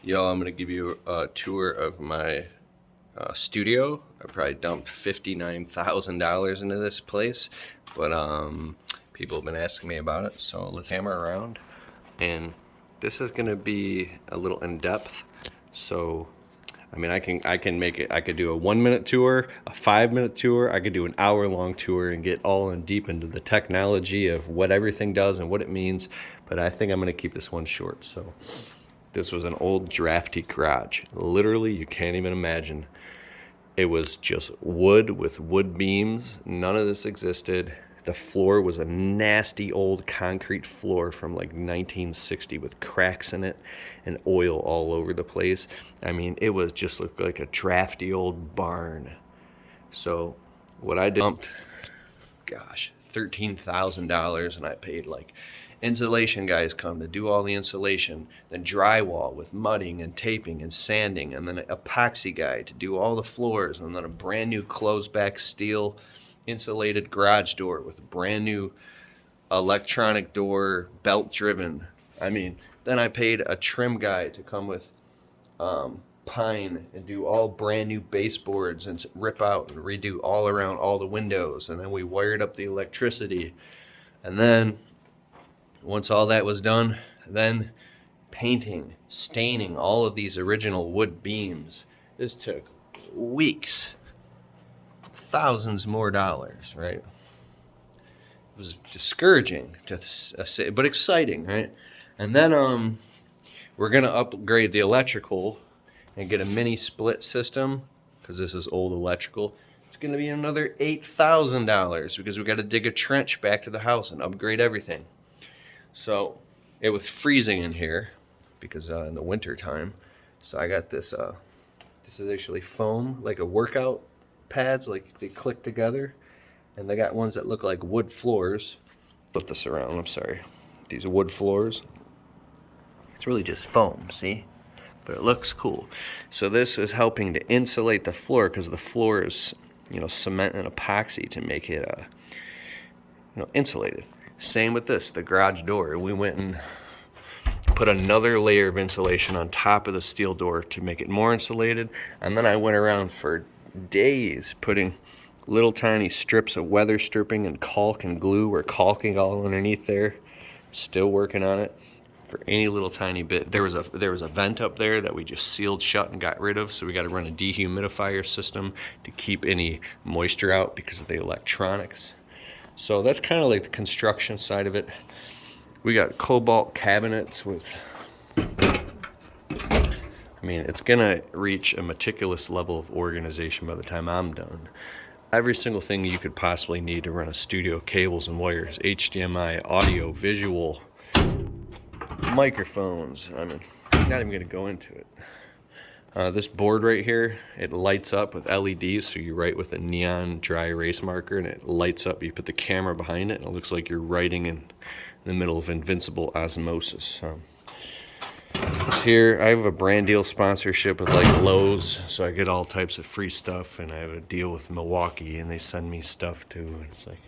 Yo, I'm gonna give you a tour of my studio. I probably dumped $59,000 into this place, but people have been asking me about it, so let's hammer around. And this is gonna be a little in depth. So, I mean, I can make it. I could do a 1-minute tour, a 5-minute tour. I could do an hour-long tour and get all in deep into the technology of what everything does and what it means. But I think I'm gonna keep this one short. So. This was an old drafty garage. Literally, you can't even imagine. It was just wood with wood beams. None of this existed. The floor was a nasty old concrete floor from like 1960 with cracks in it and oil all over the place. I mean, it was just looked like a drafty old barn. So what I dumped, gosh, $13,000, and I paid like insulation guys come to do all the insulation, then drywall with mudding and taping and sanding, and then an epoxy guy to do all the floors, and then a brand new closed back steel insulated garage door with a brand new electronic door, belt driven. I mean, then I paid a trim guy to come with pine and do all brand new baseboards and rip out and redo all around all the windows, and then we wired up the electricity. And then once all that was done, then painting, staining all of these original wood beams. This took weeks, thousands more dollars, right? It was discouraging to say, but exciting, right? And then we're gonna upgrade the electrical and get a mini split system, because this is old electrical. It's gonna be another $8,000 because we got to dig a trench back to the house and upgrade everything. So it was freezing in here because in the winter time. So I got this, this is actually foam, like a workout pads, like they click together. And they got ones that look like wood floors. Flip this around, I'm sorry. These wood floors. It's really just foam, see? But it looks cool. So this is helping to insulate the floor, because the floor is, cement and epoxy to make it, insulated. Same with this, the garage door. We went and put another layer of insulation on top of the steel door to make it more insulated. And then I went around for days putting little tiny strips of weather stripping and caulk and glue. We're caulking all underneath there. Still working on it for any little tiny bit. There was a vent up there that we just sealed shut and got rid of. So we got to run a dehumidifier system to keep any moisture out because of the electronics. So that's kind of like the construction side of it. We got Cobalt Cabinets with, it's gonna reach a meticulous level of organization by the time I'm done. Every single thing you could possibly need to run a studio, cables and wires, HDMI, audio, visual, microphones. Not even gonna go into it. This board right here, it lights up with LEDs, so you write with a neon dry erase marker and it lights up. You put the camera behind it and it looks like you're writing in the middle of invincible osmosis. This here, I have a brand deal sponsorship with like Lowe's, so I get all types of free stuff, and I have a deal with Milwaukee and they send me stuff too, and it's like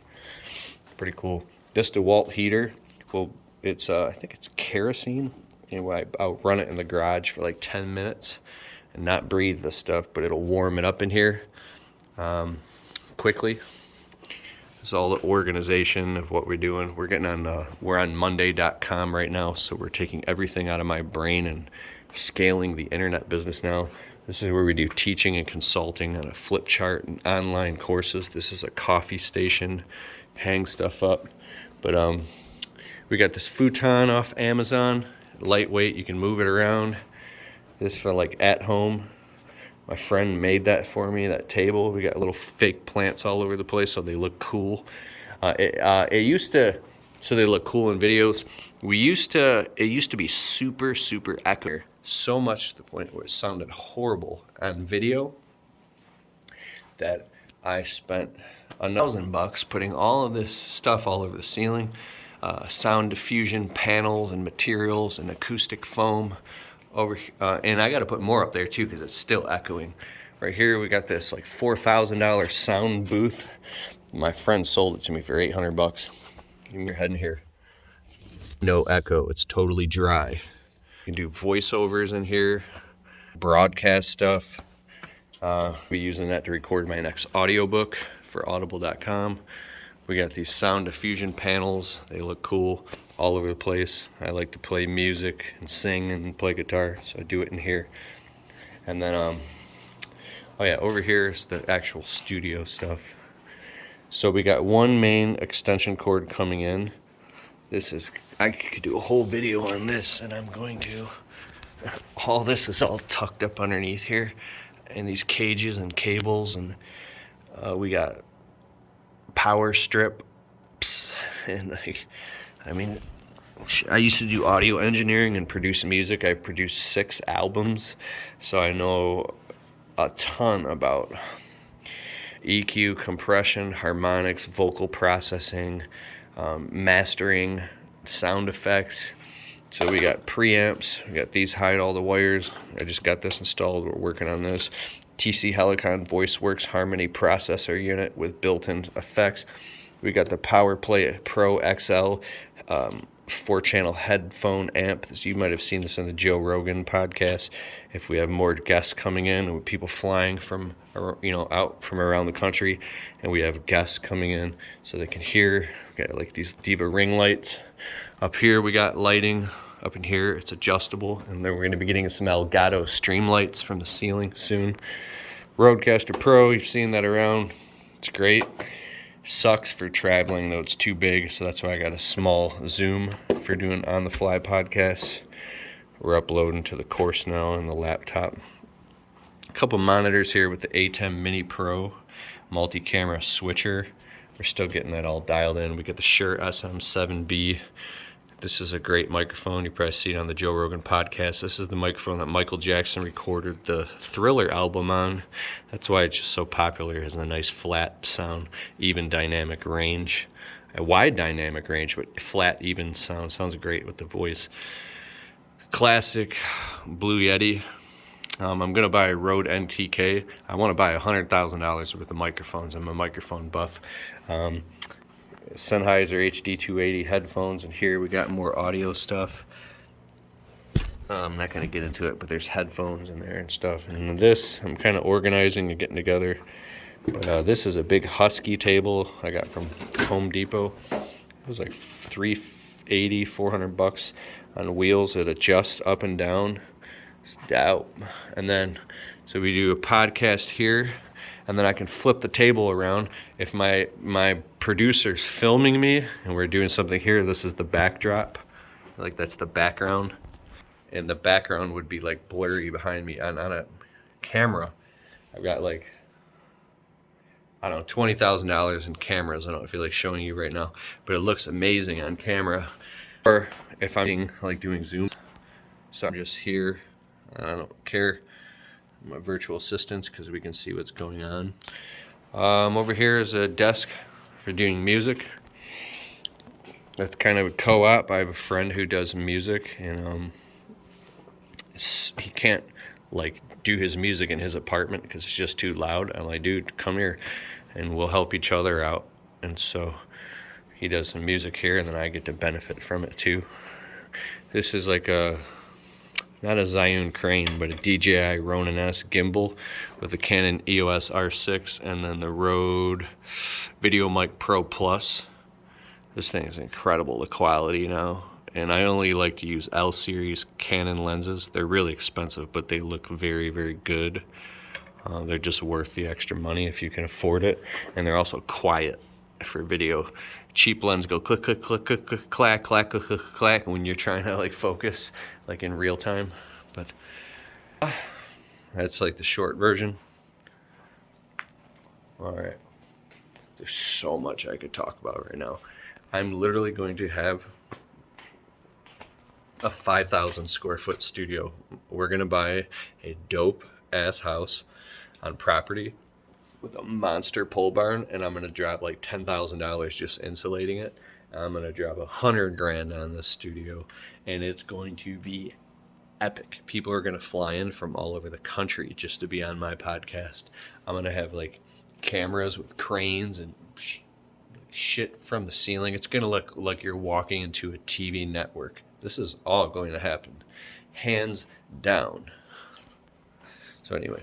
pretty cool. This Dewalt Heater, well, it's I think it's kerosene. Anyway, I'll run it in the garage for like 10 minutes and not breathe the stuff, but it'll warm it up in here quickly. It's all the organization of what we're doing. We're getting on, we're on Monday.com right now, so we're taking everything out of my brain and scaling the internet business now. This is where we do teaching and consulting on a flip chart and online courses. This is a coffee station, hang stuff up. But we got this futon off Amazon, lightweight, you can move it around. This for like at home. My friend made that for me, that table. We got little fake plants all over the place so they look cool. It used to, so they look cool in videos. It used to be super, super echo. So much to the point where it sounded horrible on video that I spent $1,000 putting all of this stuff all over the ceiling. Sound diffusion panels and materials and acoustic foam over, and I got to put more up there too because it's still echoing. Right here we got this like $4,000 sound booth. My friend sold it to me for $800. Give me your head in here. No echo, it's totally dry. can do voiceovers in here, broadcast stuff. I'll be using that to record my next audiobook for audible.com. We got these sound diffusion panels. They look cool all over the place. I like to play music and sing and play guitar, so I do it in here. And then, oh yeah, over here is the actual studio stuff. So we got one main extension cord coming in. This is, I could do a whole video on this, and I'm going to. All this is all tucked up underneath here, and these cages and cables, and we got power strips, and I mean, I used to do audio engineering and produce music. I produced 6 albums, so I know a ton about EQ, compression, harmonics, vocal processing, mastering, sound effects. So we got preamps, we got these hide all the wires. I just got this installed, we're working on this. TC Helicon VoiceWorks Harmony processor unit with built-in effects. We got the PowerPlay Pro XL 4-channel headphone amp. You might have seen this in the Joe Rogan podcast. If we have more guests coming in, with people flying from, out from around the country, and we have guests coming in so they can hear. We got like these Diva ring lights. Up here we got lighting. Up in here it's adjustable, and then we're going to be getting some Elgato stream lights from the ceiling soon. Rodecaster Pro, you've seen that around. It's great. Sucks for traveling though, it's too big, so that's why I got a small Zoom for doing on-the-fly podcasts. We're uploading to the course now on the laptop. A couple monitors here with the A10 Mini Pro multi-camera switcher. We're still getting that all dialed in. We got the Shure SM7B. This is a great microphone. You probably see it on the Joe Rogan podcast. This is the microphone that Michael Jackson recorded the Thriller album on. That's why it's just so popular. It has a nice flat sound, even dynamic range. A wide dynamic range, but flat, even sound. Sounds great with the voice. Classic Blue Yeti. I'm going to buy a Rode NTK. I want to buy $100,000 worth of microphones. I'm a microphone buff. Sennheiser HD280 headphones, and here we got more audio stuff. I'm not going to get into it, but there's headphones in there and stuff. And this, I'm kind of organizing and getting together. But this is a big Husky table I got from Home Depot. It was like $380, $400 on wheels. It adjusts up and down. It's dope. And then, so we do a podcast here, and then I can flip the table around. If my producer's filming me and we're doing something here, this is the backdrop. Like that's the background. And the background would be like blurry behind me on a camera. I've got like, I don't know, $20,000 in cameras. I don't feel like showing you right now, but it looks amazing on camera. Or if I'm like doing Zoom, so I'm just here. I don't care. My virtual assistants, because we can see what's going on. Over here is a desk for doing music. That's kind of a co-op. I have a friend who does music, and he can't like do his music in his apartment because it's just too loud. I'm like, dude, come here, and we'll help each other out. And so he does some music here, and then I get to benefit from it too. This is like not a Zhiyun crane, but a DJI Ronin S gimbal with the Canon EOS R6 and then the Rode VideoMic Pro Plus. This thing is incredible, the quality now. And I only like to use L series Canon lenses. They're really expensive, but they look very, very good. They're just worth the extra money if you can afford it. And they're also quiet for video. Cheap lens go click, click, click, click, click, clack, clack, click, click, clack when you're trying to like focus like in real time. But that's like the short version. All right. There's so much I could talk about right now. I'm literally going to have a 5,000 square foot studio. We're going to buy a dope ass house on property with a monster pole barn, and I'm going to drop like $10,000 just insulating it. I'm going to drop $100,000 on this studio, and it's going to be epic. People are going to fly in from all over the country just to be on my podcast. I'm going to have like cameras with cranes and shit from the ceiling. It's going to look like you're walking into a TV network. This is all going to happen. hands down. So anyway.